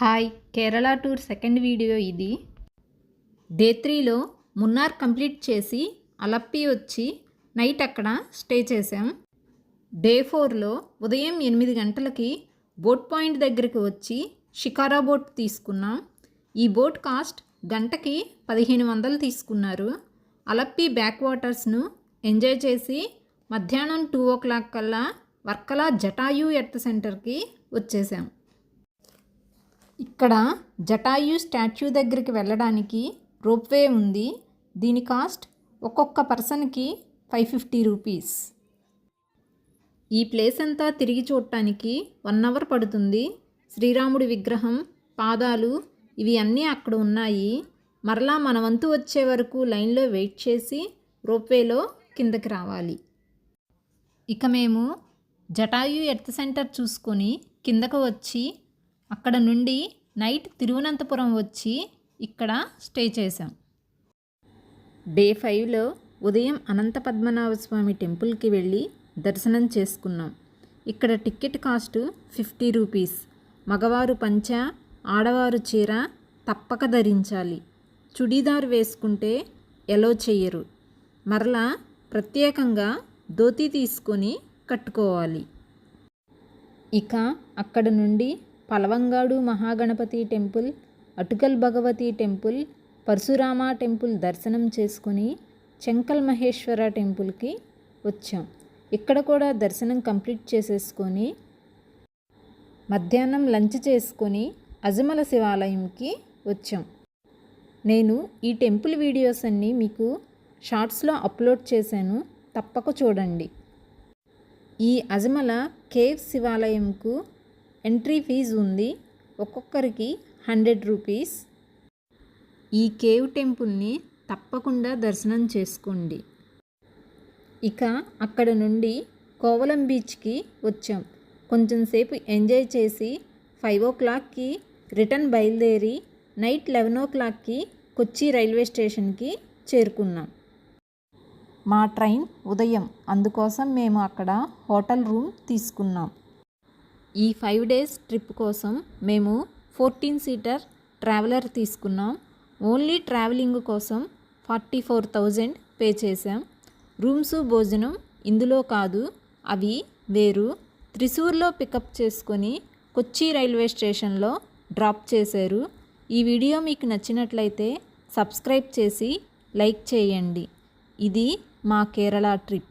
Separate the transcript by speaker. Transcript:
Speaker 1: Hi Kerala tour second video ఇది. Day 3లో Munnar complete చేసి అలప్పి వచ్చి నైట్ అక్కడ స్టే చేసాం. డే 4లో ఉదయం 8 గంటలకి బోట్ పాయింట్ దగ్గరికి వచ్చి షికారా బోట్ తీసుకున్నాం. ఈ బోట్ కాస్ట్ గంటకి 1500 తీసుకున్నారు. అలప్పి బ్యాక్ వాటర్స్ను ఎంజాయ్ చేసి మధ్యాహ్నం 2 o'clock కల్లా వర్కలా జటాయు ఎర్త్ సెంటర్కి వచ్చేసాం. ఇక్కడ జటాయు స్టాచ్యూ దగ్గరికి వెళ్ళడానికి రోప్వే ఉంది. దీని కాస్ట్ ఒక్కొక్క పర్సన్కి 550 రూపీస్. ఈ ప్లేస్ అంతా తిరిగి చూడటానికి 1 hour పడుతుంది. శ్రీరాముడి విగ్రహం, పాదాలు ఇవి అన్నీ అక్కడ ఉన్నాయి. మరలా మన వంతు వచ్చే వరకు లైన్లో వెయిట్ చేసి రోప్వేలో కిందకి రావాలి. ఇక మేము జటాయు ఎర్త్ సెంటర్ చూసుకొని కిందకు వచ్చి అక్కడ నుండి నైట్ తిరువనంతపురం వచ్చి ఇక్కడ స్టే చేసాం. డే 5లో ఉదయం అనంత పద్మనాభ స్వామి టెంపుల్కి వెళ్ళి దర్శనం చేసుకున్నాం. ఇక్కడ టికెట్ కాస్ట్ 50 రూపీస్. మగవారు పంచ, ఆడవారు చీర తప్పక ధరించాలి. చుడీదార్ వేసుకుంటే ఎలో చెయ్యరు. మరలా ప్రత్యేకంగా ధోతి తీసుకొని కట్టుకోవాలి. ఇక అక్కడ నుండి Pazhavangadi Mahaganapathi temple, Attukal Bhagavathi temple, Parashurama temple దర్శనం చేసుకుని చెంకల్ మహేశ్వర టెంపుల్కి వచ్చాం. ఇక్కడ కూడా దర్శనం కంప్లీట్ చేసేసుకొని మధ్యాహ్నం లంచ్ చేసుకొని అజమల శివాలయంకి వచ్చాం. నేను ఈ టెంపుల్ వీడియోస్ అన్నీ మీకు షార్ట్స్లో అప్లోడ్ చేశాను, తప్పక చూడండి. ఈ అజమల కేవ్ శివాలయంకు ఎంట్రీ ఫీజు ఉంది. ఒక్కొక్కరికి 100 రూపీస్. ఈ కేవ్ టెంపుల్ని తప్పకుండా దర్శనం చేసుకోండి. ఇక అక్కడ నుండి కోవలం బీచ్కి వచ్చాం. కొంచెంసేపు ఎంజాయ్ చేసి 5 o'clockకి రిటర్న్ బయలుదేరి నైట్ 11 o'clockకి కొచ్చి రైల్వే స్టేషన్కి చేరుకున్నాం. మా ట్రైన్ ఉదయం, అందుకోసం మేము అక్కడ హోటల్ రూమ్ తీసుకున్నాం. ఈ 5 days ట్రిప్ కోసం మేము 14 seater ట్రావెలర్ తీసుకున్నాం. ఓన్లీ ట్రావెలింగ్ కోసం 44,000 పే చేసాం. రూమ్స్, భోజనం ఇందులో కాదు, అవి వేరు. త్రిశూర్లో పికప్ చేసుకొని కొచ్చి రైల్వే స్టేషన్లో డ్రాప్ చేశారు. ఈ వీడియో మీకు నచ్చినట్లయితే సబ్స్క్రైబ్ చేసి లైక్ చేయండి. ఇది మా కేరళ ట్రిప్.